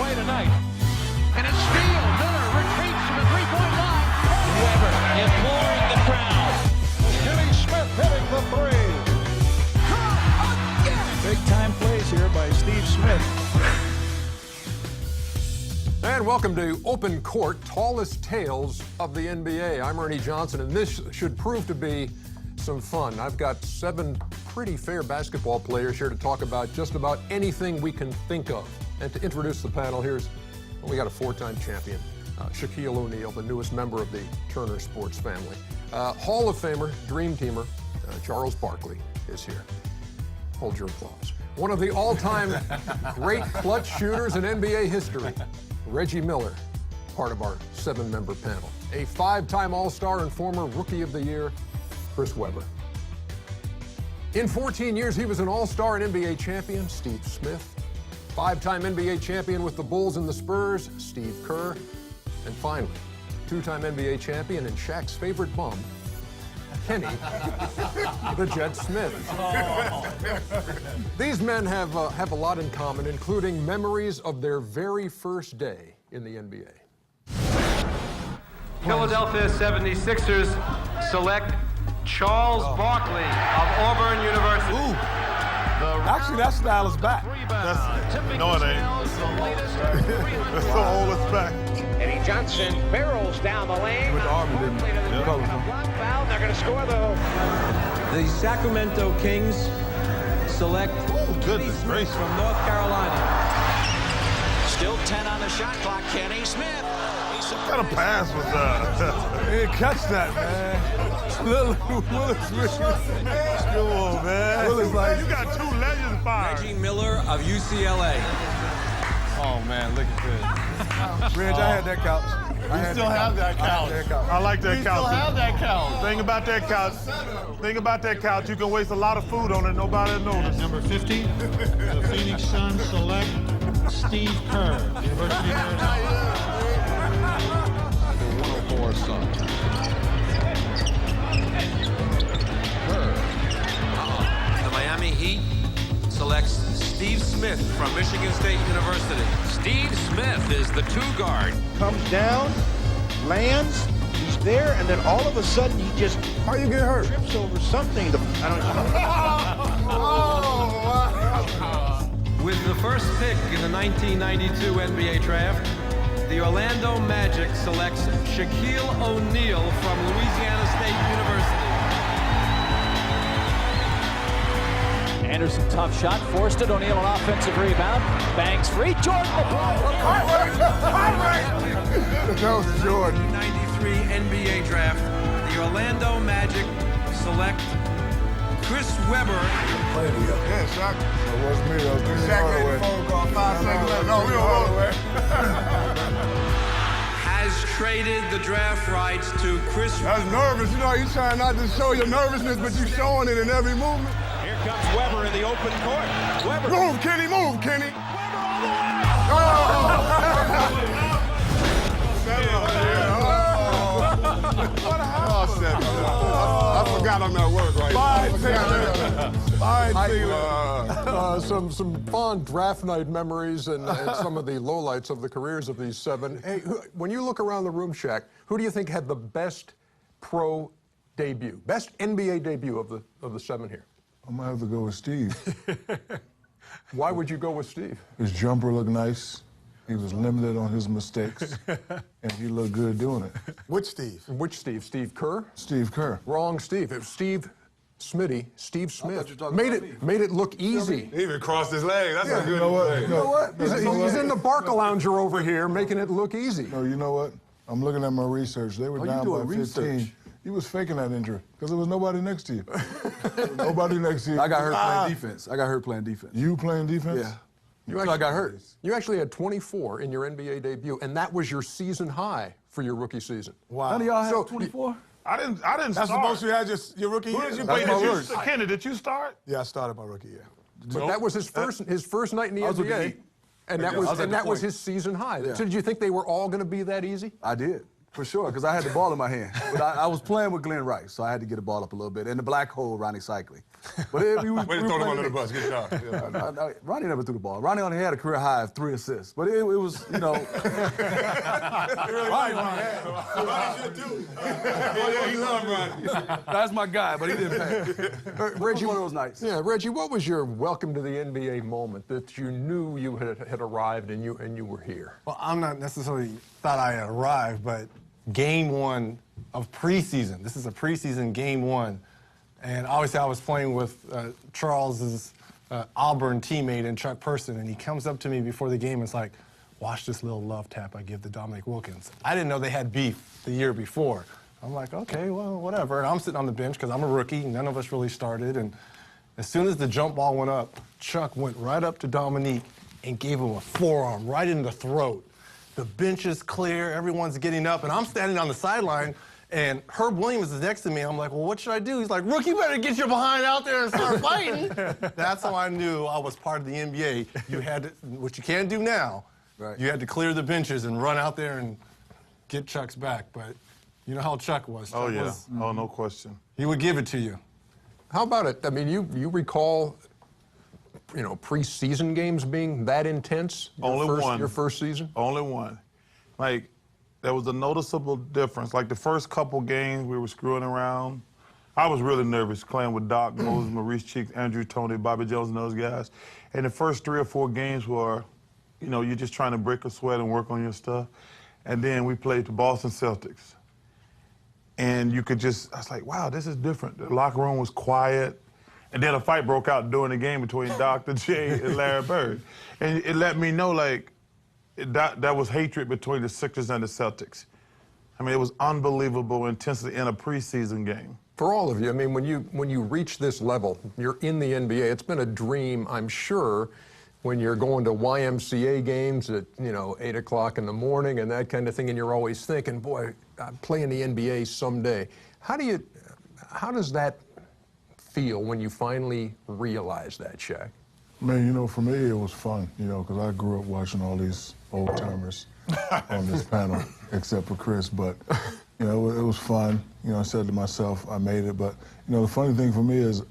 play tonight. And a steal. Miller retreats to the three-point line. Weber imploring the crowd. Kenny Smith hitting the three. Big-time plays here by Steve Smith. And welcome to Open Court, Tallest Tales of the NBA. I'm Ernie Johnson, and this should prove to be some fun. I've got 7 pretty fair basketball players here to talk about just about anything we can think of. And to introduce the panel, we got a 4-time champion, Shaquille O'Neal, the newest member of the Turner Sports family. Hall of Famer, Dream Teamer, Charles Barkley is here. Hold your applause. One of the all-time great clutch shooters in NBA history, Reggie Miller, part of our 7-member panel. A 5-time All-Star and former Rookie of the Year, Chris Webber. In 14 years, he was an All-Star and NBA champion, Steve Smith. 5-time NBA champion with the Bulls and the Spurs, Steve Kerr. And finally, 2-time NBA champion and Shaq's favorite bum, Kenny, the Jet Smith. These men have a lot in common, including memories of their very first day in the NBA. Philadelphia 76ers select Charles Barkley of Auburn University. Ooh. Actually, that style is back. No, it ain't. That's so old, it's back. Eddie Johnson barrels down the lane. With the Army, didn't he? Yeah. Block foul. They're going to score, though. The Sacramento Kings select Goodness gracious. from North Carolina. Still 10 on the shot clock. Kenny Smith. What kind of pass was that? He didn't catch that, man. Little Willis. Come on, man. Willis like, You got 2 legends fired. Reggie Miller of UCLA. oh man, look at this. Reg, I had that couch. You still have that couch. I like that couch. still have that couch. Thing about that couch, you can waste a lot of food on it, nobody will notice. Number 50, the Phoenix Suns select Steve Kerr, University of Arizona. The 104 Suns. The Miami Heat selects Steve Smith from Michigan State University. Steve Smith is the 2-guard. Comes down, lands, he's there, and then all of a sudden he just How you get hurt? trips over something. I don't know. With the first pick in the 1992 NBA draft, the Orlando Magic selects Shaquille O'Neal from Louisiana State University. Anderson, tough shot, forced it. O'Neal, an offensive rebound. Bangs free. Jordan, the block. That was Jordan. 1993 NBA draft, the Orlando Magic select Chris Webber. Yeah, Shaq. That wasn't me. That was me. Shaq made the phone call 5 seconds later. No, we don't know. Has traded the draft rights to Chris. That's nervous. You know, you trying not to show your nervousness, but you showing it in every movement. Here comes Weber in the open court. Weber. Move, Kenny, move, Kenny. I forgot I'm at work right now. Some fond draft night memories and some of the lowlights of the careers of these 7. Hey, when you look around the room, Shaq, who do you think had the best pro debut, best NBA debut of the 7 here? I'm gonna have to go with Steve. Why would you go with Steve? His jumper looked nice. He was limited on his mistakes, and he looked good doing it. Which Steve? Which Steve? Steve Kerr? Steve Kerr. Wrong Steve. It was Steve Smitty. Steve Smith. Made it look easy. He even crossed his leg. That's a good You know what? You know what? He's in the Barca Lounger over here, making it look easy. No, you know what? I'm looking at my research. They were down by 15. He was faking that injury because there was nobody next to you. Nobody next to you. I got hurt playing defense. You playing defense? Yeah. I got hurt. You actually had 24 in your NBA debut, and that was your season high for your rookie season. Wow. None of y'all had 24? I didn't That's start. the most you had your rookie Who year? did you That's play? my worst. Kenny, did you start? Yeah, I started my rookie year. But that was his first night in the I was with the NBA, Heat. and I was at the that was point. his season high. Yeah. So did you think they were all going to be that easy? I did. For sure, because I had the ball in my hand. But I was playing with Glenn Rice, so I had to get the ball up a little bit. And the black hole, Ronnie Cycling. But we Way to throw him under the bus. Good job. Yeah. Ronnie never threw the ball. Ronnie only had a career high of 3 assists. But it was, you know. That's my guy, but he didn't pay. Reggie, one of those nights. Yeah, Reggie, what was your welcome to the NBA moment that you knew you had arrived and you were here? Well, I'm not necessarily thought I had arrived, but game 1 of preseason. This is a preseason game 1. And obviously I was playing with Charles's Auburn teammate and Chuck Person, and he comes up to me before the game and is like, watch this little love tap I give to Dominique Wilkins. I didn't know they had beef the year before. I'm like, okay, well, whatever. And I'm sitting on the bench because I'm a rookie. None of us really started. And as soon as the jump ball went up, Chuck went right up to Dominique and gave him a forearm right in the throat. The bench is clear. Everyone's getting up. And I'm standing on the sideline. And Herb Williams is next to me. I'm like, well, what should I do? He's like, Rookie, better get your behind out there and start fighting. That's how I knew I was part of the NBA. You had to, what you can't do now, right. You had to clear the benches and run out there and get Chuck's back. But you know how Chuck was. Chuck was, Oh, no question. He would give it to you. How about it? I mean, you recall, you know, preseason games being that intense? Your first season? Only one. Like, there was a noticeable difference. Like the first couple games, we were screwing around. I was really nervous playing with Doc, Moses, Maurice Cheeks, Andrew Toney, Bobby Jones, and those guys. And the first 3 or 4 games were, you know, you're just trying to break a sweat and work on your stuff. And then we played the Boston Celtics. And you could just, I was like, wow, this is different. The locker room was quiet. And then a fight broke out during the game between Dr. J and Larry Bird. And it let me know, like, that was hatred between the Sixers and the Celtics. I mean, it was unbelievable intensity in a preseason game. For all of you, I mean, when you reach this level, you're in the NBA. It's been a dream, I'm sure, when you're going to YMCA games at, you know, 8 o'clock in the morning and that kind of thing, and you're always thinking, boy, I'm playing the NBA someday. How does that feel when you finally realize that, Shaq? Man, you know, for me, it was fun, you know, because I grew up watching all these old-timers on this panel, except for Chris. But, you know, it was fun. You know, I said to myself, I made it. But, you know, the funny thing for me is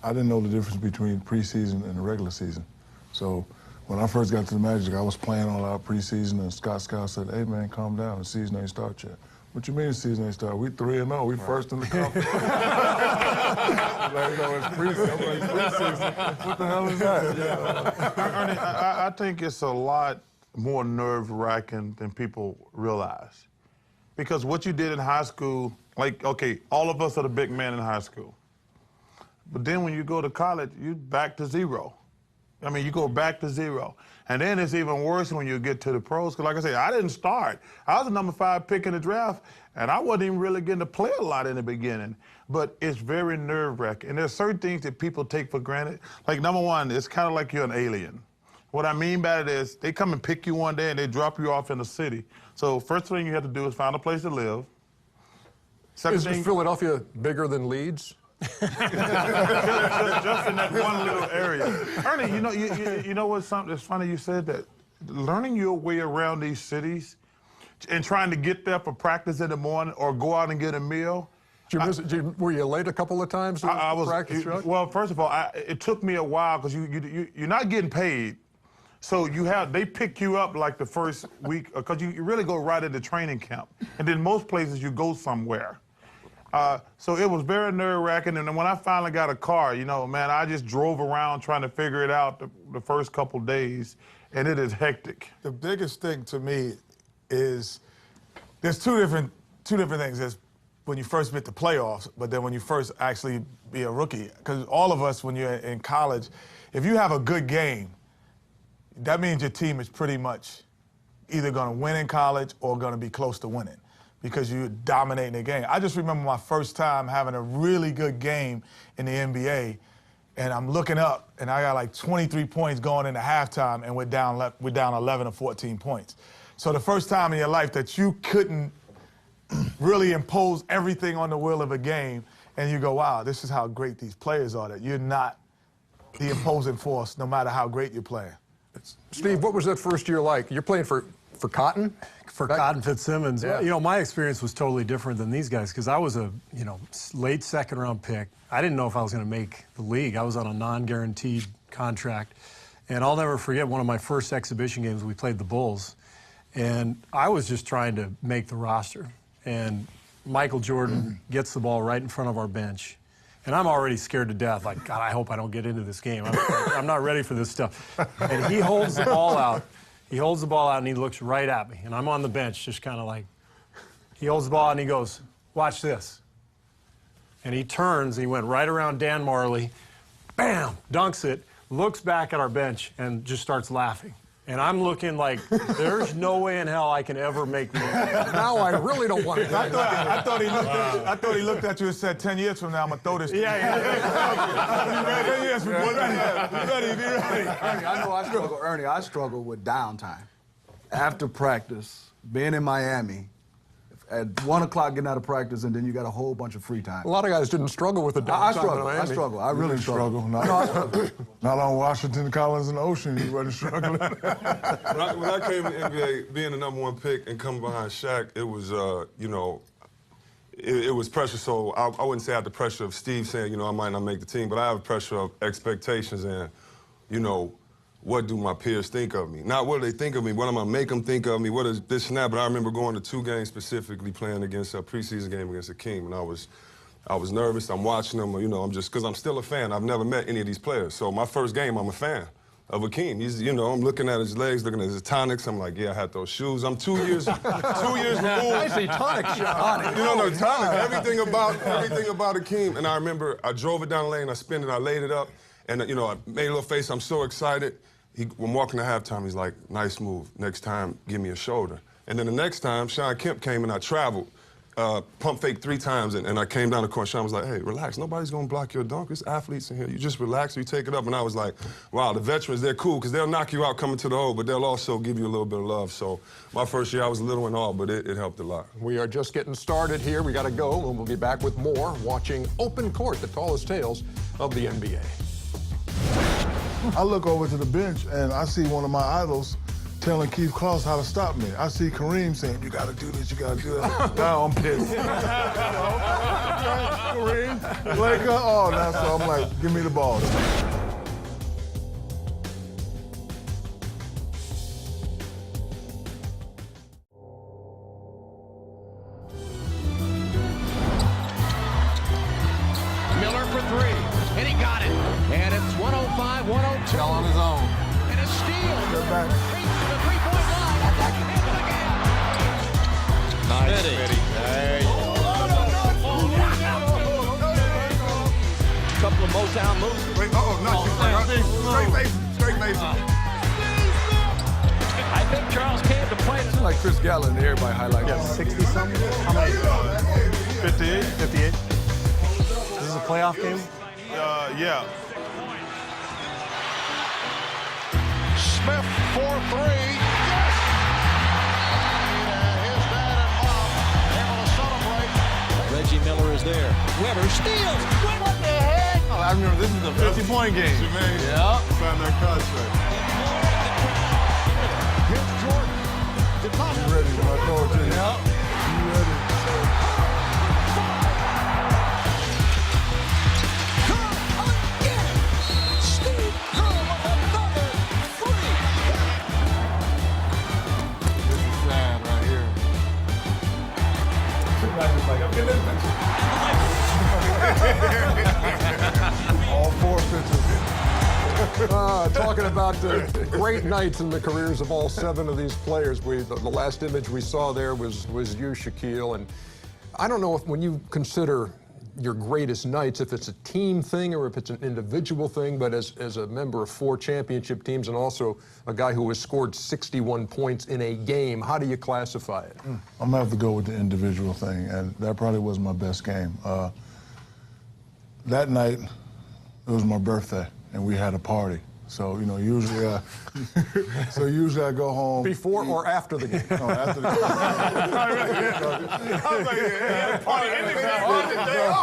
I didn't know the difference between preseason and the regular season. So when I first got to the Magic, I was playing all out preseason, and Scott said, hey, man, calm down. The season ain't started yet. What you mean the season ain't started? We 3-0. We first in the conference. Like, no, it's preseason. I'm like, preseason? What the hell is that? Yeah. Ernie, I think it's a lot more nerve-wracking than people realize. Because what you did in high school, like, okay, all of us are the big men in high school. But then when you go to college, you back to zero. I mean, you go back to zero. And then it's even worse when you get to the pros. Because like I said, I didn't start. I was the number 5 pick in the draft, and I wasn't even really getting to play a lot in the beginning. But it's very nerve-wracking. And there's certain things that people take for granted. Like, number one, it's kind of like you're an alien. What I mean by it is they come and pick you one day and they drop you off in the city. So first thing you have to do is find a place to live. Is Philadelphia bigger than Leeds? just in that one little area. Ernie, you know what's something that's funny you said that? Learning your way around these cities and trying to get there for practice in the morning or go out and get a meal. Were you late a couple of times? I was. Well, first of all, it took me a while because you're not getting paid. So they pick you up like the first week because you really go right into training camp. And then most places you go somewhere. So it was very nerve-wracking, and then when I finally got a car, you know, man, I just drove around trying to figure it out the first couple days, and it is hectic. The biggest thing to me is there's two different things. There's when you first hit the playoffs, but then when you first actually be a rookie. Because all of us, when you're in college, if you have a good game, that means your team is pretty much either going to win in college or going to be close to winning, because you're dominating the game. I just remember my first time having a really good game in the NBA, and I'm looking up, and I got like 23 points going into halftime, and we're down 11 or 14 points. So the first time in your life that you couldn't really impose everything on the will of a game, and you go, wow, this is how great these players are, that you're not the imposing force no matter how great you're playing. Steve, what was that first year like? You're playing for For Cotton? For Cotton Fitzsimmons. Yeah. You know, my experience was totally different than these guys because I was a, you know, late second-round pick. I didn't know if I was going to make the league. I was on a non-guaranteed contract. And I'll never forget one of my first exhibition games, we played the Bulls. And I was just trying to make the roster. And Michael Jordan gets the ball right in front of our bench. And I'm already scared to death. Like, God, I hope I don't get into this game. I'm not ready for this stuff. And he holds the ball out. He holds the ball out and he looks right at me. And I'm on the bench just kind of like, he holds the ball out and he goes, watch this. And he turns, he went right around Dan Marley, bam, dunks it, looks back at our bench and just starts laughing. And I'm looking like, there's no way in hell I can ever make the NBA. Now I really don't want to. I thought he looked at you and said, 10 years from now, I'm going to throw this to you. Yeah. 10 years from now, be ready. Ernie, I know I struggle. Ernie, I struggle with downtime. After practice, being in Miami, at 1 o'clock getting out of practice, and then you got a whole bunch of free time. A lot of guys didn't struggle with the downtime. I struggle. I really struggle. Not on Washington, Collins, and Ocean. You wasn't struggling. When I came to the NBA, being the #1 pick and coming behind Shaq, it was, you know, it was pressure. So I wouldn't say I had the pressure of Steve saying, you know, I might not make the team, but I have pressure of expectations and, you know, what do my peers think of me? Not what do they think of me, what am I make them think of me, what is this and that. But I remember going to 2 games specifically, playing against a preseason game against Akeem, and I was nervous. I'm watching them, you know, I'm just, because I'm still a fan. I've never met any of these players. So my first game, I'm a fan of Akeem. He's, you know, I'm looking at his legs, looking at his tonics. I'm like, yeah, I had those shoes. I'm 2 years removed. I see tonic shot. You know, tonic, everything about Akeem. And I remember I drove it down the lane, I spun it, I laid it up, and, you know, I made a little face. I'm so excited. When walking to halftime, he's like, nice move. Next time, give me a shoulder. And then the next time, Sean Kemp came and I traveled, pump fake 3 times, and I came down the court. Sean was like, hey, relax. Nobody's going to block your dunk. There's athletes in here. You just relax, you take it up. And I was like, wow, the veterans, they're cool because they'll knock you out coming to the hole, but they'll also give you a little bit of love. So my first year, I was a little in awe, but it helped a lot. We are just getting started here. We got to go, and we'll be back with more watching Open Court, the tallest tales of the NBA. I look over to the bench and I see one of my idols telling Keith Klaus how to stop me. I see Kareem saying, you gotta do this, you gotta do that. Now I'm pissed. Kareem, Laker, oh, now so I'm like, give me the ball. Miller for 3, and he got it. And it's 105-102. Fell on his own. And a steal. They're back. Reach to the three-point line. Nice, Fitty. There you go. Couple of Motown moves. Wait, straight face. I think Charles came to play. It's like Chris Gallon and everybody highlights. Yeah, 60-something? How many? 58. 58. This is a playoff game? Yeah. Smith for 3. Yes! And his dad and mom able to celebrate. Reggie Miller is there. Weber steals. What the heck? Oh, I remember this is a 50-point game. Yeah. Found that contract. Here's Jordan. The top. You ready when I throw it to you? You ready? All 4 pitches. Talking about great nights in the careers of all 7 of these players. The last image we saw there was you, Shaquille. And I don't know if when you consider your greatest nights, if it's a team thing or if it's an individual thing, but as a member of 4 championship teams and also a guy who has scored 61 points in a game, how do you classify it? I'm gonna have to go with the individual thing, and that probably was my best game. That night, it was my birthday, and we had a party. So, you know, usually, usually I go home. Before or after the game? No, after the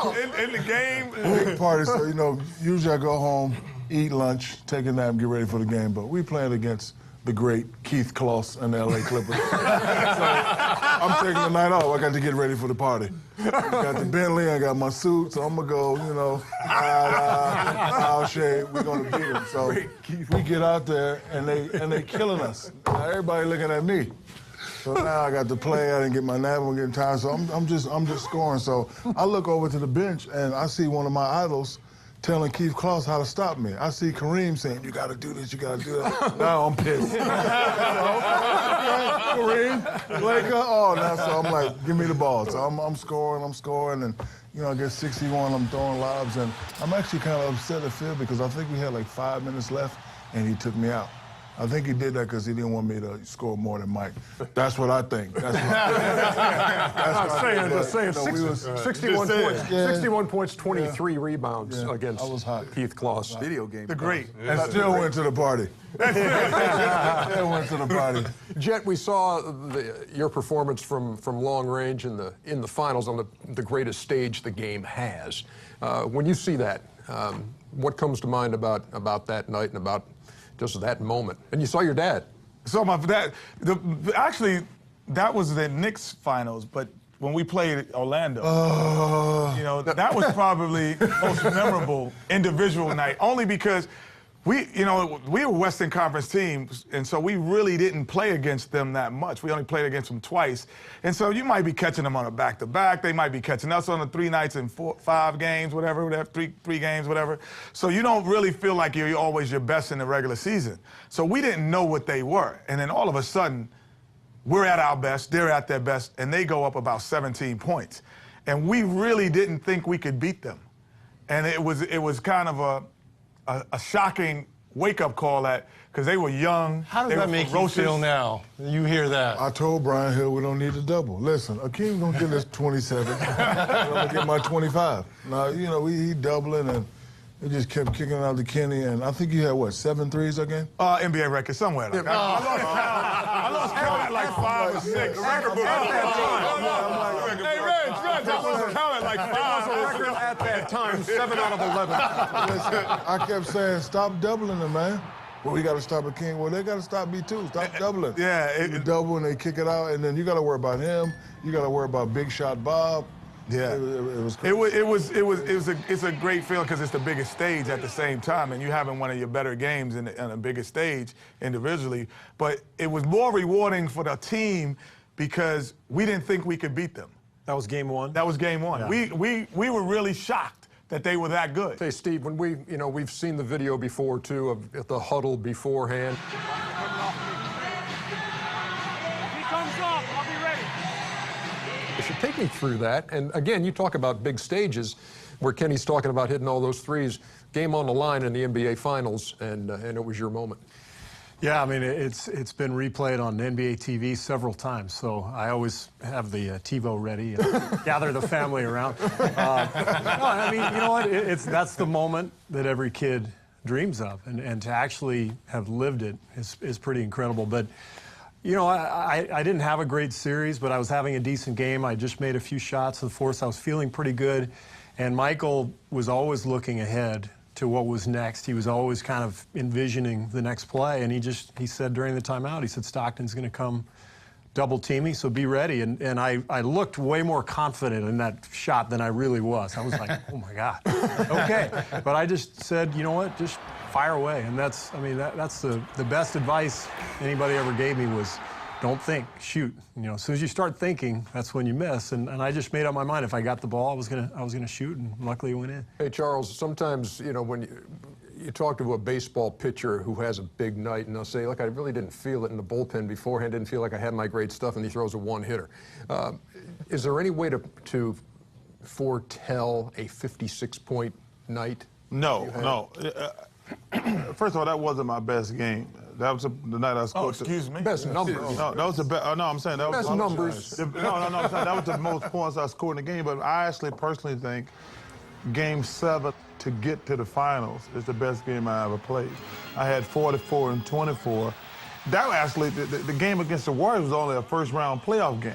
game. In the game. Big party, so, you know, usually I go home, eat lunch, take a nap, get ready for the game. But we playing against the great Keith Kloss and the LA Clippers. So I'm taking the night off. I got to get ready for the party. I got the Bentley, I got my suit, so I'm gonna go, I'll shave. We're gonna beat them. So we get out there and they killing us. Now everybody looking at me. So now I got to play. I didn't get my nap. I'm getting tired. So I'm just scoring. So I look over to the bench and I see one of my idols telling Keith Kloss how to stop me. I see Kareem saying, "You got to do this. You got to do that." Now I'm pissed. Kareem, Laker. Oh, now so I'm like, give me the ball. So I'm scoring, and I get 61. I'm throwing lobs, and I'm actually kind of upset at Phil because I think we had like 5 minutes left, and he took me out. I think he did that because he didn't want me to score more than Mike. That's what I think. That's what just saying. 61 points. 61 points, 23 rebounds against Keith Kloss. Video game. The great. And still went to the party. Still went to the party. Jet, we saw your performance from long range in the finals on the greatest stage the game has. When you see that, what comes to mind about that night and about just that moment? And you saw your dad. So my dad, actually, that was the Knicks finals, but when we played Orlando, that was probably the most memorable individual night, only because we were Western Conference teams, and so we really didn't play against them that much. We only played against them twice. And so you might be catching them on a back-to-back. They might be catching us on the 3 nights and 5 games, whatever, three games, whatever. So you don't really feel like you're always your best in the regular season. So we didn't know what they were. And then all of a sudden, we're at our best, they're at their best, and they go up about 17 points. And we really didn't think we could beat them. And it was kind of a shocking wake-up call because they were young. How does that make you feel now? You hear that? I told Brian Hill we don't need to double. Listen, Akeem's gonna get us 27. I'm gonna get my 25. Now, he doubling and he just kept kicking out to Kenny, and I think you had 7 threes again? NBA record somewhere. Like I lost count at like 5 or 6. Hey, Reg, I lost count at like 5. At that time, 7 out of 11. Listen, I kept saying, stop doubling them, man. Well, we got to stop Akeem. Well, they got to stop me too. Stop doubling. Yeah. You double and they kick it out, and then you got to worry about him. You got to worry about Big Shot Bob. Yeah, it was it's a great feeling because it's the biggest stage at the same time, and you having one of your better games in a bigger stage individually. But it was more rewarding for the team because we didn't think we could beat them. That was game one? That was game one. Yeah. We were really shocked that they were that good. Hey, Steve, when we've seen the video before too of the huddle beforehand. Take me through that. And again, you talk about big stages where Kenny's talking about hitting all those threes. Game on the line in the NBA Finals, and it was your moment. Yeah, I mean, it's been replayed on NBA TV several times, so I always have the TiVo ready and gather the family around. No, I mean, you know what? That's the moment that every kid dreams of, and to actually have lived it is pretty incredible. But I didn't have a great series, but I was having a decent game. I just made a few shots in the fourth. I was feeling pretty good. And Michael was always looking ahead to what was next. He was always kind of envisioning the next play. And he said during the timeout, he said, Stockton's going to come double team me, so be ready. And I looked way more confident in that shot than I really was. I was like, oh, my God. Okay. But I just said, you know what, just fire away. And that's the best advice anybody ever gave me was don't think, shoot. As soon as you start thinking, that's when you miss. And I just made up my mind. If I got the ball, I was gonna shoot, and luckily it went in. Hey, Charles, sometimes, when you talk to a baseball pitcher who has a big night, and they'll say, look, I really didn't feel it in the bullpen beforehand, didn't feel like I had my great stuff, and he throws a one-hitter. Is there any way to foretell a 56-point night? No. First of all, that wasn't my best game. That was the night I scored. Oh, excuse me. Best numbers. No, that was the best. No, I'm saying that was best numbers. No, I'm saying that was the most points I scored in the game. But I actually personally think Game 7 to get to the finals is the best game I ever played. I had 44 and 24. That actually, the game against the Warriors was only a first-round playoff game.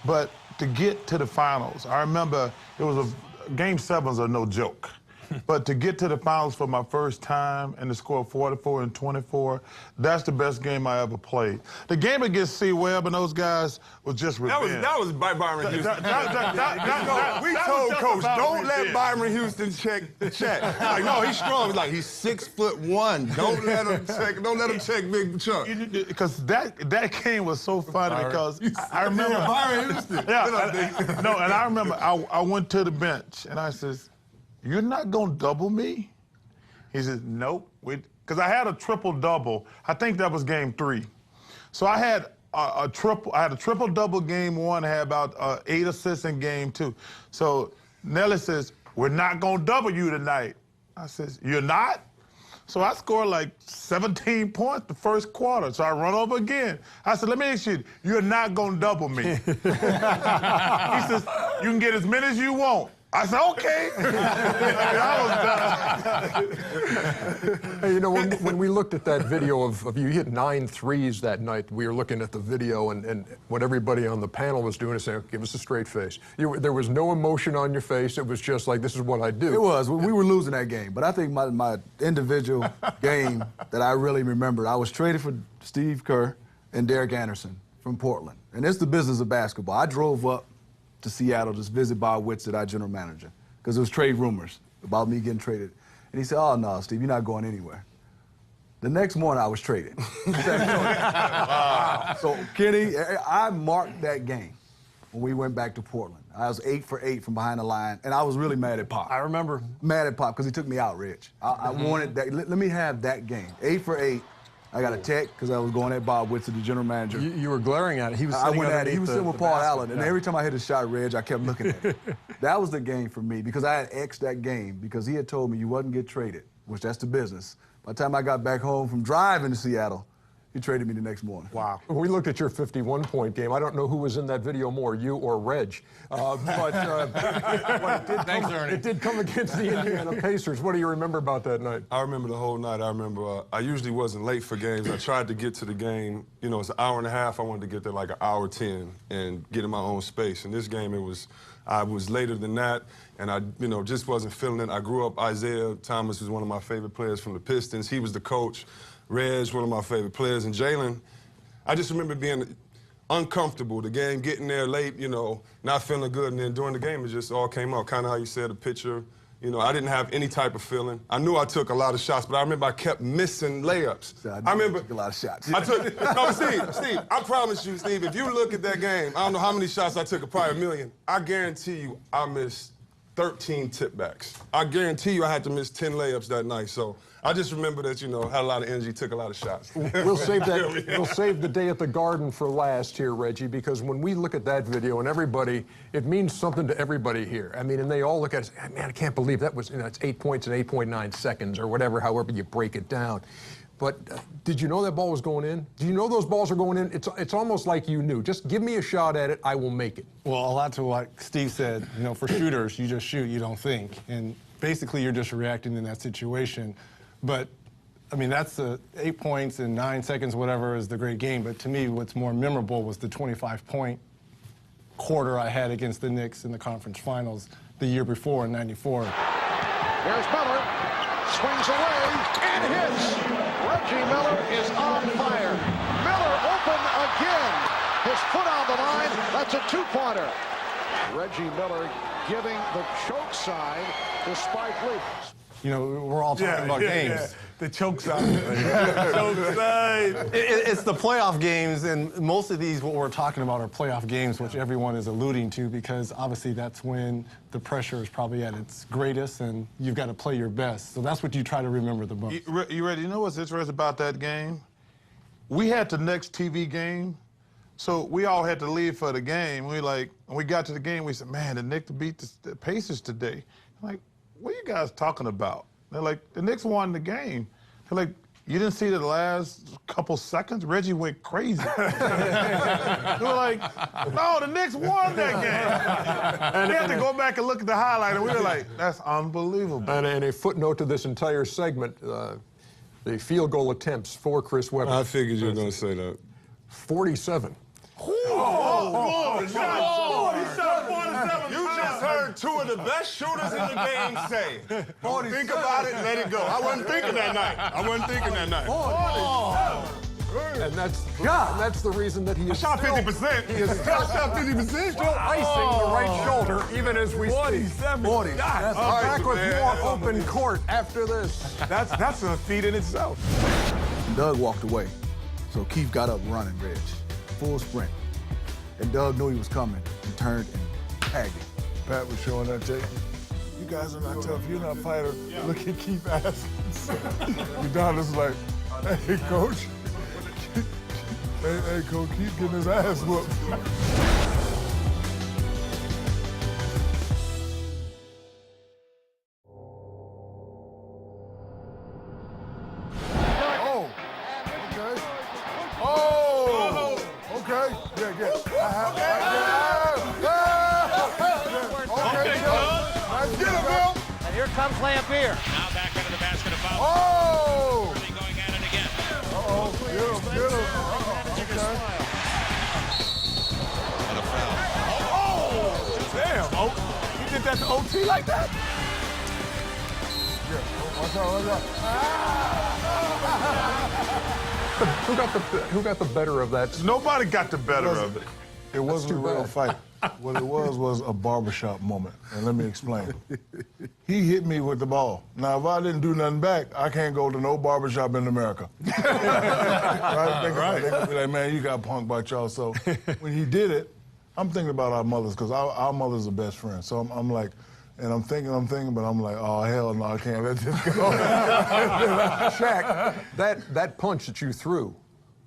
But to get to the finals, I remember it was Game 7s are no joke. But to get to the finals for my first time and to score 44 and 24, that's the best game I ever played. The game against C. Webb and those guys was just revenge. That was by Byron Houston. We told Coach, don't let Byron Houston check Shaq. Like, no, he's strong. He's like, he's 6'1". Don't let him check Big Chuck. Because that game was so funny because I remember Byron Houston. Yeah, no, and I remember I went to the bench and I says, "You're not gonna double me?" He says, "Nope." Because I had a triple-double. I think that was game 3. So I had a triple-double game 1, had about 8 assists in game 2. So Nelly says, "We're not gonna double you tonight." I says, "You're not?" So I scored like 17 points the first quarter. So I run over again. I said, "Let me ask you, you're not gonna double me." He says, "You can get as many as you want." I said, "Okay." Hey, you know, when we looked at that video of you hit 9 threes that night, we were looking at the video and what everybody on the panel was doing is saying, "Give us a straight face." There was no emotion on your face. It was just like, this is what I do. It was. We were losing that game. But I think my individual game that I really remembered, I was traded for Steve Kerr and Derek Anderson from Portland. And it's the business of basketball. I drove up to Seattle to visit Bob Whitsitt, our general manager, because there was trade rumors about me getting traded. And he said, "Oh, no, Steve, you're not going anywhere." The next morning, I was traded. So, Kenny, I marked that game when we went back to Portland. I was 8 for 8 from behind the line, and I was really mad at Pop. I remember. Mad at Pop because he took me out, Rich. I wanted that. Let me have that game. 8 for 8. I got a tech because I was going at Bob Whitsitt, the general manager. You were glaring at it. He was I sitting went at it. He was sitting with Paul basket. Allen, and every time I hit a shot, Reg, I kept looking at it. That was the game for me because I had X'd that game because he had told me you wasn't get traded, which that's the business. By the time I got back home from driving to Seattle, he traded me the next morning. Wow. When we looked at your 51-point game, I don't know who was in that video more, you or Reg. Thanks, Ernie. It did come against the Indiana Pacers. What do you remember about that night? I remember the whole night. I remember I usually wasn't late for games. I tried to get to the game. You know, it's an hour and a half. I wanted to get there like an hour 10 and get in my own space. In this game, I was later than that, and I, just wasn't feeling it. I grew up, Isaiah Thomas was one of my favorite players from the Pistons. He was the coach. Reg, one of my favorite players, and Jalen, I just remember being uncomfortable, the game, getting there late, not feeling good, and then during the game, it just all came out, kind of how you said, a picture. I didn't have any type of feeling. I knew I took a lot of shots, but I remember I kept missing layups. I remember took a lot of shots. Steve, I promise you, Steve, if you look at that game, I don't know how many shots I took, probably 1 million. I guarantee you I missed 13 tip-backs. I guarantee you I had to miss 10 layups that night, so I just remember that, had a lot of energy, took a lot of shots. We'll save that. We'll save the day at the Garden for last here, Reggie, because when we look at that video and everybody, it means something to everybody here. I mean, and they all look at it and say, man, I can't believe that was, it's 8 points in 8.9 seconds or whatever, however you break it down. But did you know that ball was going in? Do you know those balls are going in? It's almost like you knew. Just give me a shot at it, I will make it. Well, a lot to what Steve said, for shooters, you just shoot, you don't think. And basically, you're just reacting in that situation. But, I mean, that's the 8 points in 9 seconds, whatever, is the great game. But to me, what's more memorable was the 25-point quarter I had against the Knicks in the conference finals the year before in '94. Here's Miller, swings away, and hits. Reggie Miller is on fire. Miller open again. His foot on the line. That's a two-pointer. Reggie Miller giving the choke sign to Spike Lee. We're all talking about games. Yeah. The choke sign. Choke sign. It's the playoff games, and most of these, what we're talking about, are playoff games, which everyone is alluding to, because obviously that's when the pressure is probably at its greatest, and you've got to play your best. So that's what you try to remember the most. You ready? You know what's interesting about that game? We had the next TV game, so we all had to leave for the game. When we got to the game, we said, man, the Knicks beat the Pacers today. I'm like, what are you guys talking about? They're like, the Knicks won the game. They're like, you didn't see the last couple seconds? Reggie went crazy. They were like, no, the Knicks won that game. And we had to go back and look at the highlight, and we were like, that's unbelievable. And a footnote to this entire segment, the field goal attempts for Chris Webber. I figured you were going to say that. 47. Oh, shot 47. You just heard heard two of the best shooters in the game say, don't think about it, let it go. I wasn't thinking that night. And that's the reason that he is shot 50%. He is I shot 50%. still icing the right shoulder, even as we speak. 40. Back with more Open Court after this. That's a feat in itself. And Doug walked away. So Keith got up running, Reg. Full sprint. And Doug knew he was coming and turned and tagged him. Pat was showing that tape. You guys are not tough. You're not fighter. Look at Keith asking. Udonis is like, hey, coach. Hey, coach, Keith getting his ass whooped. Comes Lampier. Now back into the basket of foul. Oh! Really going at it again. Uh-oh, get him. And a foul. Oh! Damn, he did that to OT like that? Yeah, watch out. Who got the better of that? Nobody got the better of it. It wasn't a real fight. What it was a barbershop moment, and let me explain. He hit me with the ball. Now, if I didn't do nothing back, I can't go to no barbershop in America. Right? They're gonna be like, man, you got punked by y'all. So when he did it, I'm thinking about our mothers, because our mothers are best friends. So I'm like, and I'm thinking, but I'm like, oh, hell no, I can't let this go. Shaq, that punch that you threw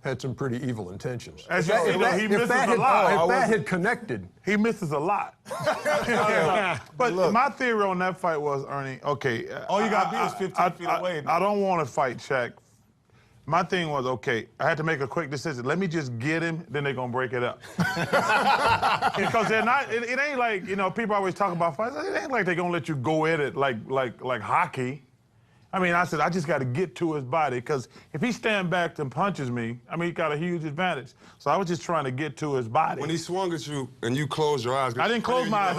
had some pretty evil intentions. He misses a lot. If that had connected. He misses a lot. But look, my theory on that fight was, Ernie, okay. All you got to be is 15 feet away. I don't want to fight Shaq. My thing was, okay, I had to make a quick decision. Let me just get him, then they're going to break it up. Because they're not, it ain't like, people always talk about fights. It ain't like they're going to let you go at it like hockey. I mean, I said, I just got to get to his body, because if he stand back and punches me, he got a huge advantage. So I was just trying to get to his body. When he swung at you and you closed your eyes. I didn't close my eyes.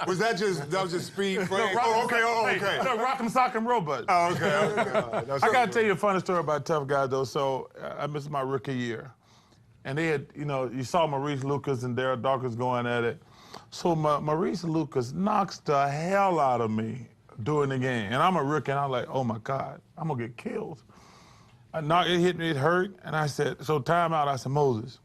Was that just speed? Okay. No, Rock'em Sock'em Robot. Oh, okay. I got to tell you a funny story about Tough Guy, though. So I missed my rookie year. And they had, you saw Maurice Lucas and Darryl Dawkins going at it. So Maurice Lucas knocks the hell out of me during the game. And I'm a rookie, and I'm like, oh, my God, I'm going to get killed. It hit me, it hurt, and I said, so timeout, I said, Moses,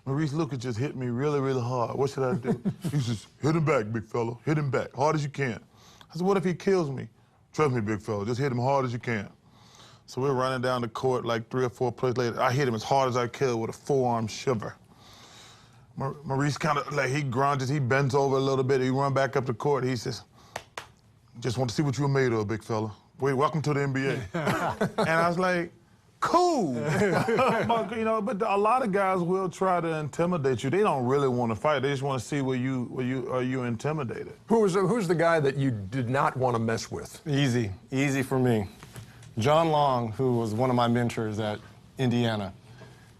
Maurice Lucas just hit me really, really hard. What should I do? He says, hit him back, big fella. Hit him back, hard as you can. I said, what if he kills me? Trust me, big fella, just hit him hard as you can. So we're running down the court like 3 or 4 plays later. I hit him as hard as I could with a forearm shiver. Maurice kind of, he grunges, he bends over a little bit, he run back up the court, he says, just want to see what you're made of, big fella. Wait, welcome to the NBA. And I was like, cool. But a lot of guys will try to intimidate you. They don't really want to fight. They just want to see are you intimidated. Who's the guy that you did not want to mess with? Easy for me. John Long, who was one of my mentors at Indiana.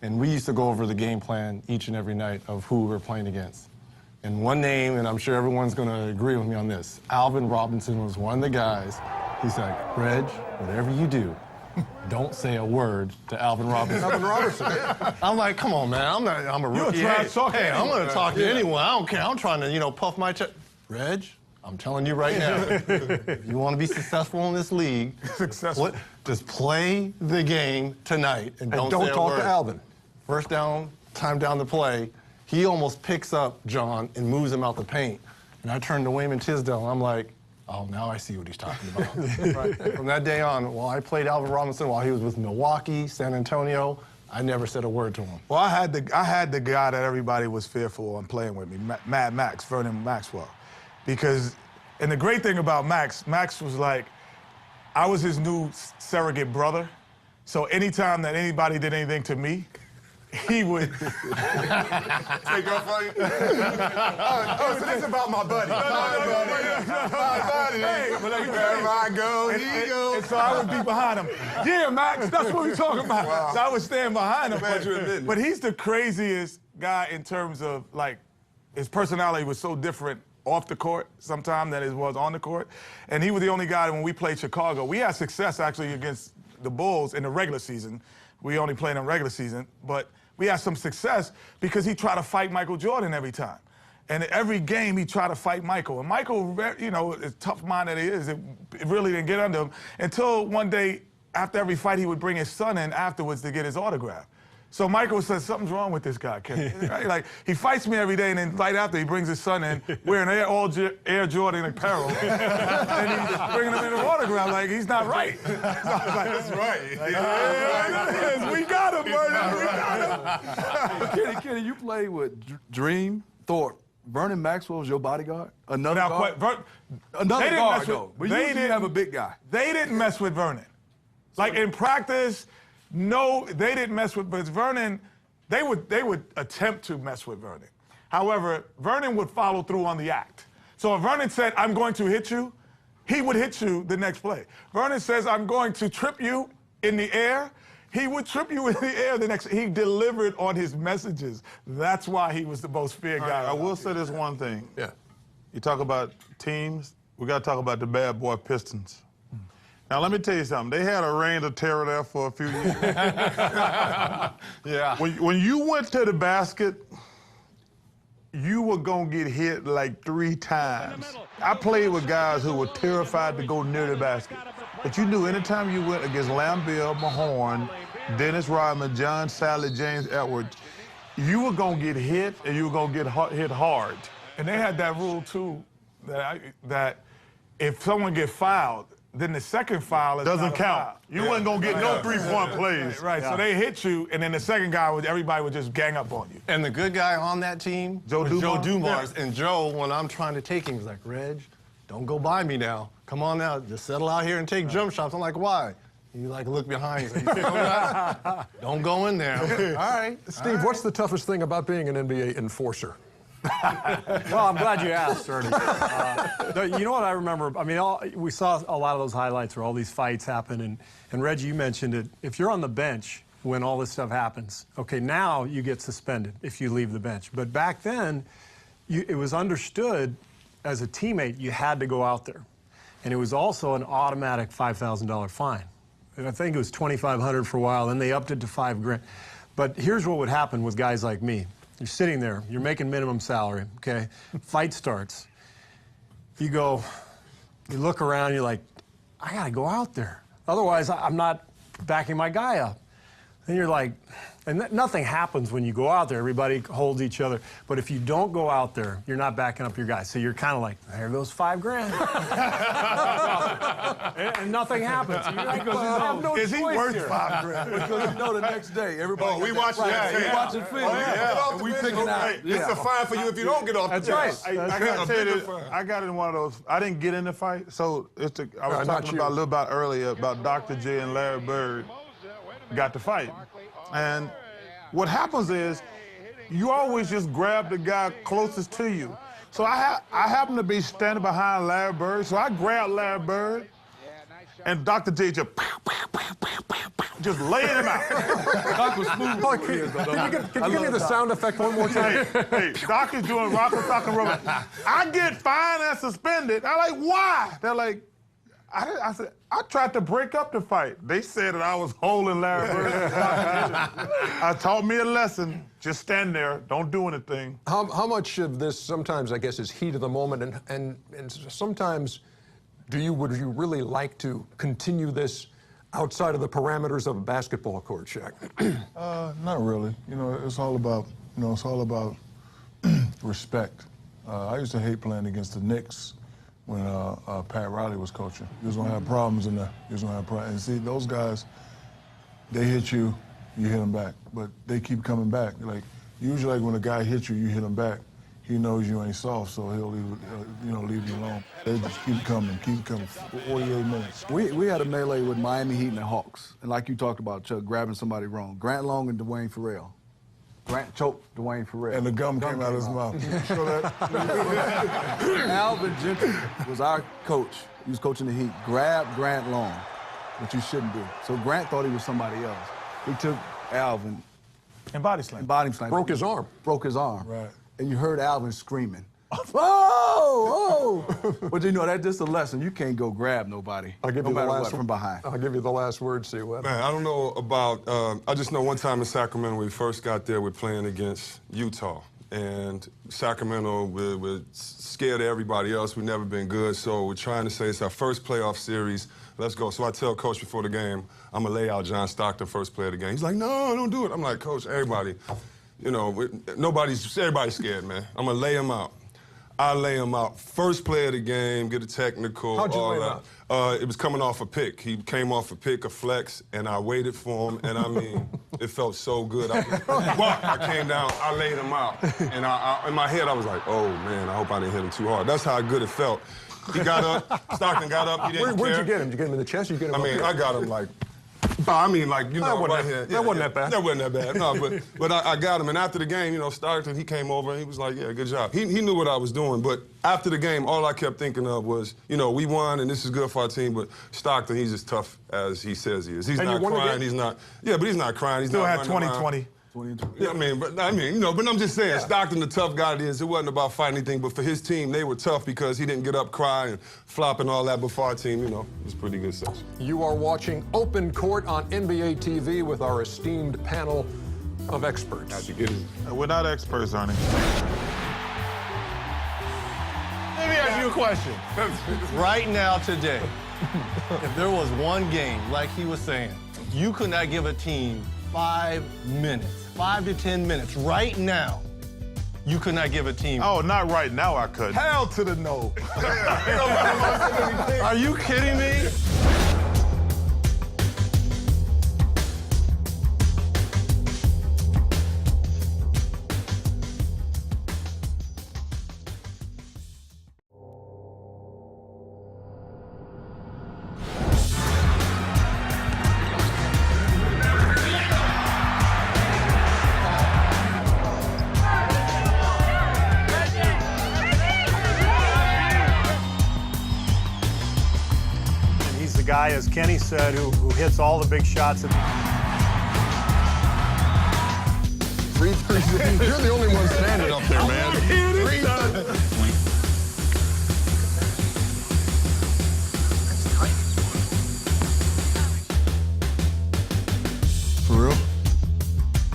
And we used to go over the game plan each and every night of who we were playing against. And one name, and I'm sure everyone's going to agree with me on this, Alvin Robinson was one of the guys. He's like, Reg, whatever you do, don't say a word to Alvin Robinson. Alvin Robinson, yeah. I'm like, come on, man, I'm a rookie. I'm going to talk to anyone. I don't care. I'm trying to, puff my chest. Reg, I'm telling you right now, if you want to be successful in this league, just play the game tonight and don't say a talk word. to Alvin. First down, time down to play. He almost picks up John and moves him out the paint. And I turned to Wayman Tisdale, and I'm like, oh, now I see what he's talking about. Right. From that day on, while I played Alvin Robinson, while he was with Milwaukee, San Antonio, I never said a word to him. Well, I had the guy that everybody was fearful on playing with me, Mad Max, Vernon Maxwell. And the great thing about Max was like, I was his new surrogate brother. So anytime that anybody did anything to me, he would take up for you. So this is about my buddy. My buddy. Hey, wherever I go, he goes. And so I would be behind him. Yeah, Max, that's what we're talking about. Wow. So I would stand behind him. But he's the craziest guy in terms of his personality was so different off the court sometimes than it was on the court. And he was the only guy when we played Chicago. We had success actually against the Bulls in the regular season. We only played in regular season, but we had some success because he tried to fight Michael Jordan every time. And every game he tried to fight Michael. And Michael, you know, as tough mind that he is, it really didn't get under him until one day after every fight he would bring his son in afterwards to get his autograph. So Michael says, something's wrong with this guy, Kenny. Right? Like, he fights me every day, and then right after he brings his son in wearing Air Jordan apparel, and he's bringing him in an autograph like he's not right. So I was like, that's right. Like, yeah, we got him, Vernon. We got him. Kenny, you played with Dream, Thorpe. Vernon Maxwell was your bodyguard? Another guard? Another guard, though. But you didn't have a big guy. They didn't mess with Vernon. Like, in practice, no, they didn't mess with Vernon. They would attempt to mess with Vernon. However, Vernon would follow through on the act. So if Vernon said, I'm going to hit you, he would hit you the next play. Vernon says, I'm going to trip you in the air, he would trip you in the air the next. He delivered on his messages. That's why he was the most feared guy. I will say this one thing. Yeah. You talk about teams, we got to talk about the bad boy Pistons. Now, let me tell you something. They had a reign of terror there for a few years. Yeah. When you went to the basket, you were going to get hit like 3 times. I played with guys who were terrified to go near the basket. But you knew anytime you went against Lambert, Mahorn, Dennis Rodman, John Sally, James Edwards, you were going to get hit and you were going to get hit hard. And they had that rule, too, that if someone get fouled, then the second foul is doesn't not a count. foul. You wasn't going to get no 3-point plays. Right, so they hit you, and then the second guy, everybody would just gang up on you. And the good guy on that team was Joe Dumars. And Joe, when I'm trying to take him, he's like, Reg, don't go by me now. Come on now, just settle out here and take jump shots. I'm like, why? You like look behind. He's like, don't go in there. All right. Steve, what's the toughest thing about being an NBA enforcer? Well, I'm glad you asked, Ernie. You know what I remember? I mean, we saw a lot of those highlights where all these fights happen, and Reggie, you mentioned it. If you're on the bench when all this stuff happens, okay, now you get suspended if you leave the bench. But back then, it was understood as a teammate you had to go out there. And it was also an automatic $5,000 fine. And I think it was $2,500 for a while, then they upped it to $5 grand. But here's what would happen with guys like me. You're sitting there, you're making minimum salary, okay? Fight starts. You look around, you're like, I gotta go out there. Otherwise, I'm not backing my guy up. Then you're like, and nothing happens when you go out there. Everybody holds each other. But if you don't go out there, you're not backing up your guy. So you're kind of like, there goes $5 grand. and nothing happens. You're like, I have no is he worth here. $5 grand? Because you know the next day, everybody. We watch we watching film. And we pick it out. It's a fine for you if you don't get off the That's bench. right. I got to tell you this, I got in one of those. I didn't get in the fight, so I was talking about a little bit earlier about Dr. J and Larry Bird got to fight. And what happens is you always just grab the guy closest to you. So I happen to be standing behind Larry Bird, so I grabbed Larry Bird, and Dr. J just laying him out. Doc was smooth. Can you give me the sound effect one more time? Hey, Doc is doing rock and sock and rubber. I get fined and suspended. I'm like, why? They're like, I said, I tried to break up the fight. They said that I was holding Larry Bird. I taught me a lesson. Just stand there. Don't do anything. How much of this sometimes, I guess, is heat of the moment, and sometimes would you really like to continue this outside of the parameters of a basketball court, Shaq? Not really. You know, it's all about respect. I used to hate playing against the Knicks when Pat Riley was coaching. He was gonna have problems in there. He was gonna have problems. And see, those guys, they hit you, you hit them back. But they keep coming back. Like, usually like when a guy hits you, you hit him back. He knows you ain't soft, so he'll leave you alone. They just keep coming for 48 minutes. We had a melee with Miami Heat and the Hawks. And like you talked about, Chuck, grabbing somebody wrong. Grant Long and Dwayne Farrell. Grant choked Dwayne Farrell. And the gum came out of his mouth. Alvin Gentry was our coach. He was coaching the Heat. Grabbed Grant Long, which you shouldn't do. So Grant thought he was somebody else. He took Alvin And body slam. and body slam. Broke his arm. Broke his arm. Right. and you heard Alvin screaming. Oh, oh! But you know, that's just a lesson. You can't go grab nobody. I'll give no you the matter last what, from behind. I'll give you the last word, C-Web. Man, I don't know about, I just know one time in Sacramento, when we first got there, we're playing against Utah. And Sacramento, we're scared of everybody else. We've never been good, so we're trying to say it's our first playoff series. Let's go. So I tell Coach before the game, I'm going to lay out John Stockton first play of the game. He's like, no, don't do it. I'm like, Coach, everybody, you know, everybody's scared, man. I'm going to lay him out. I lay him out. First play of the game, get a technical. How'd you lay him out? It was coming off a pick. He came off a pick, a flex, and I waited for him, and I mean, it felt so good. I came down, I laid him out, and in my head, I was like, oh, man, I hope I didn't hit him too hard. That's how good it felt. He got up, Stockton got up, he didn't Where'd care. you get him? Did you get him in the chest? Or you get him I got him like, I mean, like, you know, right here. That wasn't that bad. That wasn't that bad. No, but I got him. And after the game, you know, Stockton, he came over and he was like, yeah, good job. He knew what I was doing. But after the game, all I kept thinking of was, you know, we won and this is good for our team. But Stockton, he's as tough as he says he is. He's not crying. He's not. Yeah, but he's not crying. He's Still not had running 20-20. Yeah, you know, but I'm just saying, Stockton, the tough guy it is, it wasn't about fighting anything, but for his team, they were tough because he didn't get up, cry, and flop and all that. But for our team, you know, it was a pretty good session. You are watching Open Court on NBA TV with our esteemed panel of experts. How'd you get it? We're not experts, Ernie. Let me ask you a question. Right now, today, if there was one game, like he was saying, you could not give a team 5 minutes, 5 to 10 minutes, right now, you could not give a team. Oh, not right now, I couldn't. Hell to the no. Are you kidding me? Guy, as Kenny said, who hits all the big shots. You're the only one standing up there, man. For real?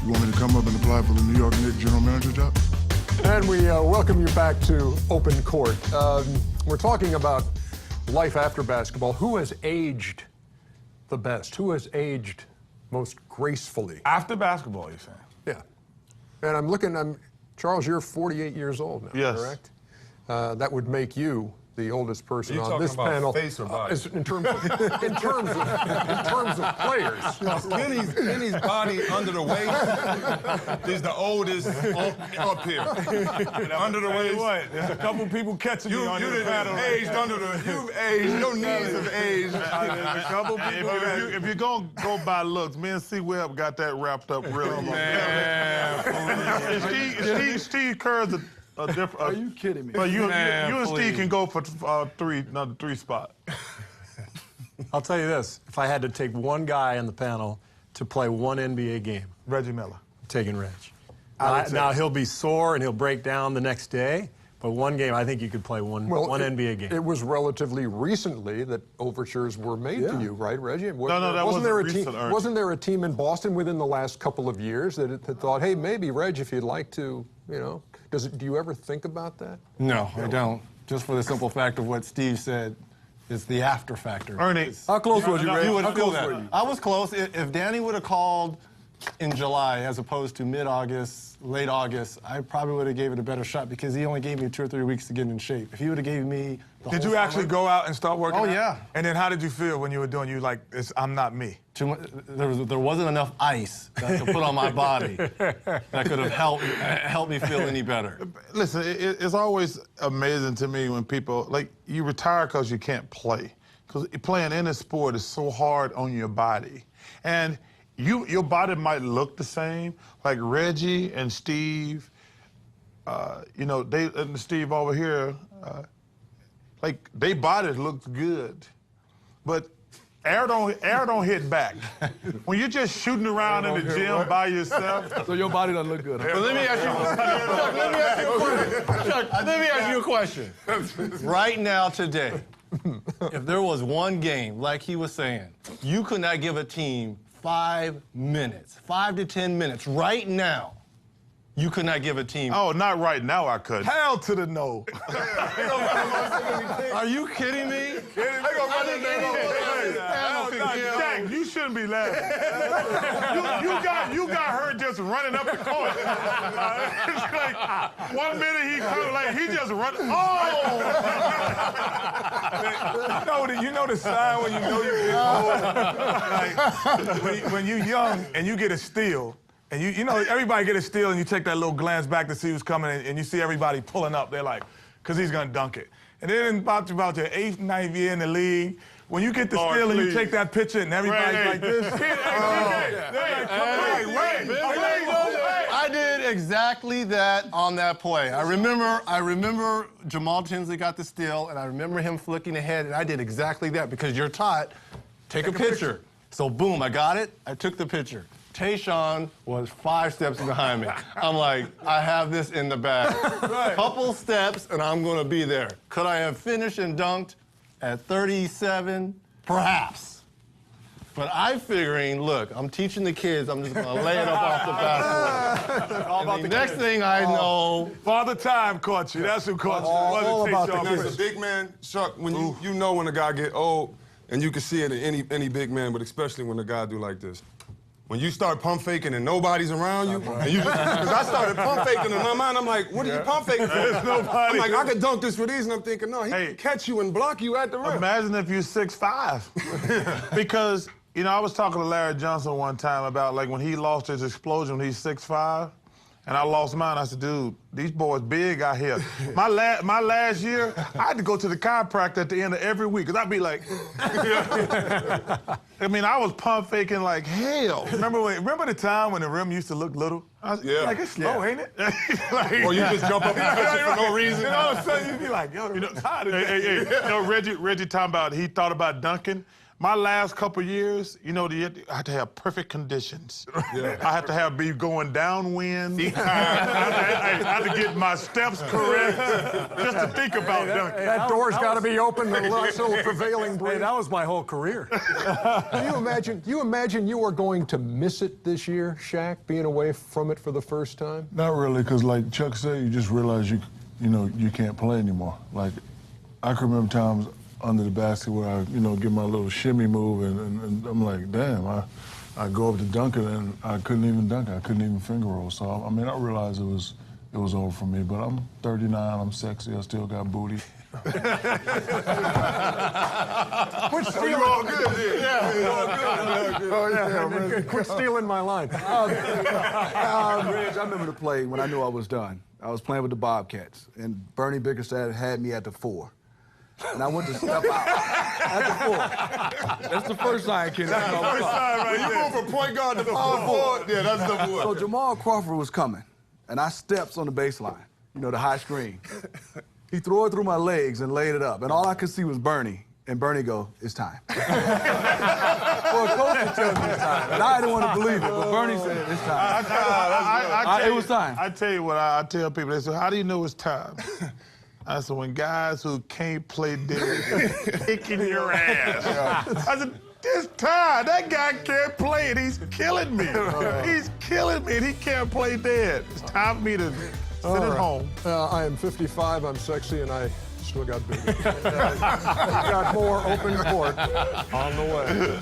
You want me to come up and apply for the New York Knicks general manager job? And we welcome you back to Open Court. We're talking about life after basketball. Who has aged the best? Who has aged most gracefully? After basketball, you're saying? Yeah. And I'm looking, Charles, you're 48 years old now, yes. Correct? That would make you the oldest person on this about panel. Face or body? In terms of players. Kenny's body under the waist is the oldest up here. Under the waist. What? There's a couple people catching you on the panel. You've aged. Your knees have aged. There's a couple people. If you're going to go by looks, me and C-Web got that wrapped up really well. Steve Kerr's a different. Are you kidding me? But you and Steve can go for another three spot. I'll tell you this, if I had to take one guy on the panel to play one NBA game, Reggie Miller. I'm taking Reg. Now he'll be sore and he'll break down the next day, but one game, I think you could play one NBA game. It was relatively recently that overtures were made to you, right, Reggie? Wasn't there a team in Boston within the last couple of years that thought, hey, maybe, Reg, if you'd like to, you know, do you ever think about that? No, I don't. Just for the simple fact of what Steve said, it's the after factor. Ernie, how close was you, Ray? You would How feel close that. were you? I was close. If Danny would have called in July as opposed to mid-August, late August, I probably would have gave it a better shot because he only gave me 2 or 3 weeks to get in shape. If he would have gave me the Did whole you actually summer, go out and start working out? yeah. And then how did you feel when you were doing, you like, I'm not me? There wasn't enough ice that could put on my body that could have helped me feel any better. Listen, it's always amazing to me when people, like, you retire because you can't play. Because playing any sport is so hard on your body. And your body might look the same, like Reggie and Steve, you know, and Steve over here, like, their bodies looked good. But Air don't hit back. When you're just shooting around in the gym by yourself. So your body doesn't look good. Huh? But let me ask you a question. Right now, today, if there was one game, like he was saying, you could not give a team 5 minutes, 5 to 10 minutes, right now, you could not give a team. Oh, not right now, I couldn't. Hell to the no. Are you kidding me? Jack, you shouldn't be laughing. you got her just running up the court. It's like 1 minute he comes, like he just run. Oh! You know the sign when you know you're like, when you're young and you get a steal. And you know, everybody get a steal and you take that little glance back to see who's coming and you see everybody pulling up. They're like, because he's going to dunk it. And then about your 8th, 9th year in the league, when you get the steal and you take that picture and everybody's like this. I did exactly that on that play. I remember Jamal Tinsley got the steal, and I remember him flicking ahead, and I did exactly that because you're taught, take a picture. So boom, I got it, I took the picture. Tayshaun was 5 steps behind me. I'm like, I have this in the bag. Couple steps, and I'm going to be there. Could I have finished and dunked at 37? Perhaps. But I'm figuring, look, I'm teaching the kids, I'm just going to lay it up off the basketball. All about the next thing I know... Father Time caught you. That's who caught you. All about the kids. As a big man, Chuck, when you know when a guy get old, and you can see it in any big man, but especially when a guy do like this. When you start pump faking and nobody's around you, and you just, because I started pump faking in my mind, I'm like, what are you pump faking for? There's nobody. I'm like, I could dunk this for these, and I'm thinking, no, he can catch you and block you at the rim. Imagine if you're 6'5". Because, you know, I was talking to Larry Johnson one time about, like, when he lost his explosion when he's 6'5", and I lost mine. I said, dude, these boys big out here. My last year, I had to go to the chiropractor at the end of every week, because I'd be like... I mean, I was pump faking like hell. Remember the time when the rim used to look little? Like, it's slow, ain't it? Like, or you just jump up and touch it for no reason. And all of a sudden, you'd be like, yo, you know, Reggie talking about, he thought about dunking. My last couple years, you know, I had to have perfect conditions. Yeah. I had to be going downwind. I had to get my steps correct just to think about dunking. That door's got to be open to the prevailing breeze. Hey, that was my whole career. Do you imagine you are going to miss it this year, Shaq, being away from it for the first time? Not really, because like Chuck said, you just realize you can't play anymore. Like, I can remember times under the basket where I, get my little shimmy move, and I'm like, damn, I go up to dunk it, and I couldn't even dunk it. I couldn't even finger roll. So, I mean, I realized it was over for me, but I'm 39, I'm sexy, I still got booty. Quit stealing. You're all good, yeah. You're all good. Oh, yeah. Quit stealing my line. Reg, I remember the play when I knew I was done. I was playing with the Bobcats, and Bernie Bickerstaff had me at the 4. And I went to step out at the 4. That's the first sign, Kenny. That's the first sign right there. When you move from point guard to power forward, yeah, that's number 1. So Jamal Crawford was coming, and I steps on the baseline, the high screen. He threw it through my legs and laid it up, and all I could see was Bernie. And Bernie go, it's time. For a coach to tell me it's time. And I didn't want to believe it, but Bernie said it's time. It was time. I tell you what I tell people. They say, how do you know it's time? I said, when guys who can't play dead kicking your ass. I said, this time, that guy can't play it. He's killing me. He's killing me, and he can't play dead. It's time for me to sit at home. I am 55, I'm sexy, and I still got booty. We got more open court on the way.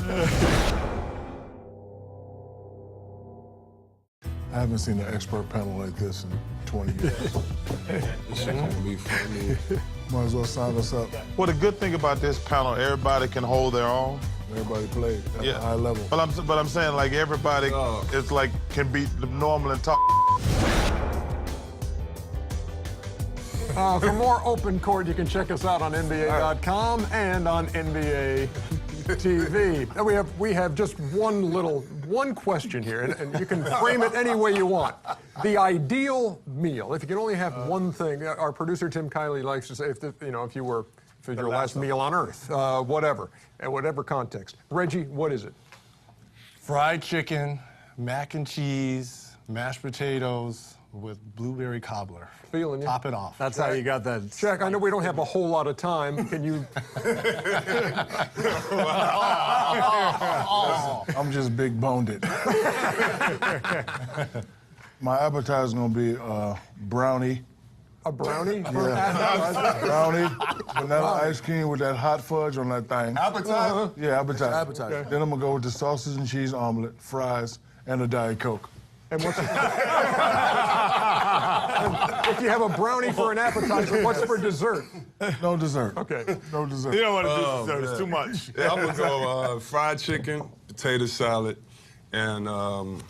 I haven't seen an expert panel like this in 20 years. This shit gonna be funny. Might as well sign us up. Well, the good thing about this panel, everybody can hold their own. Everybody played at a high level. But I'm saying, like, everybody is like can be normal and talk. For more open court, you can check us out on NBA.com and on NBA TV. Now we have just one question here, and you can frame it any way you want. The ideal meal, if you can only have one thing. Our producer Tim Kiley likes to say, if your last meal on earth, whatever, in whatever context. Reggie, what is it? Fried chicken, mac and cheese, mashed potatoes with blueberry cobbler. Feeling you. Top it off. That's how you got that. Shaq, I know we don't have a whole lot of time. Can you? I'm just big boned it. My appetizer is gonna be brownie. A brownie? Yeah. Brownie, vanilla ice cream with that hot fudge on that thing. Appetizer? Yeah, appetizer. Appetizer. Okay. Then I'm gonna go with the sausage and cheese omelet, fries, and a Diet Coke. And what's if you have a brownie for an appetizer, what's for dessert? No dessert. Okay. No dessert. You don't want to do dessert. It's too much. Yeah, I'm gonna go fried chicken, potato salad, and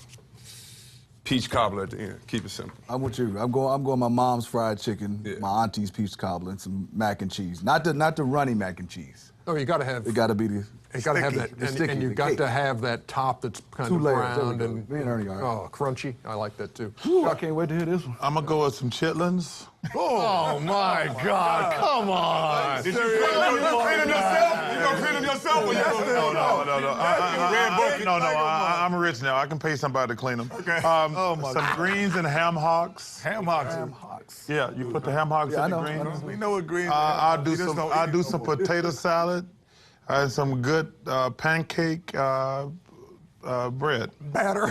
peach cobbler at the end. Keep it simple. I'm with you. I'm going my mom's fried chicken, my auntie's peach cobbler, and some mac and cheese. Not the runny mac and cheese. Oh, you got to have. It got to be the. You got to have that, and you've got to have that top that's kind of round and Me and Ernie are. oh, crunchy. I like that too. I can't wait to hear this one. I'm gonna go with some chitlins. Oh my God! Come on! Did you clean them yourself? You gonna clean them yourself? Or you No. I'm rich now. I can pay somebody to clean them. Okay. Some greens and ham hocks. Ham hocks. Yeah, you put the ham hocks in the greens. We know what green. I'll do some potato salad and some good pancake bread. Batter.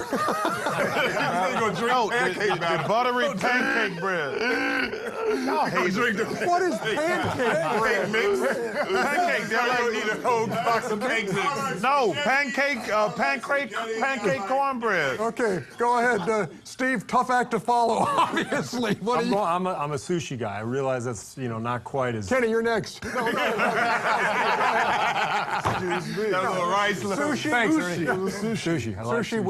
The buttery pancake bread. What is pancake mix? Pancake. They're like eat a whole box of cakes. no pancake cornbread. Okay, go ahead, Steve. Tough act to follow, obviously. What are you? I'm a sushi guy. I realize that's not quite as. Kenny, you're next. Rice. Sushi. Thanks, Sushi. Ernie. Sushi. I like Sushi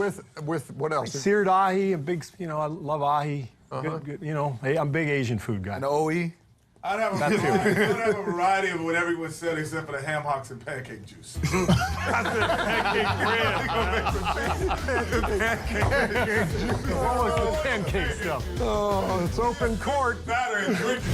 with what else? seared ahi. A big. I love ahi. Good. Hey, I'm a big Asian food guy. And the OE? I'd have a variety of what everyone said except for the ham hocks and pancake juice. I said pancake bread. What was the pancake stuff? Oh, it's open court. Batter and drinking.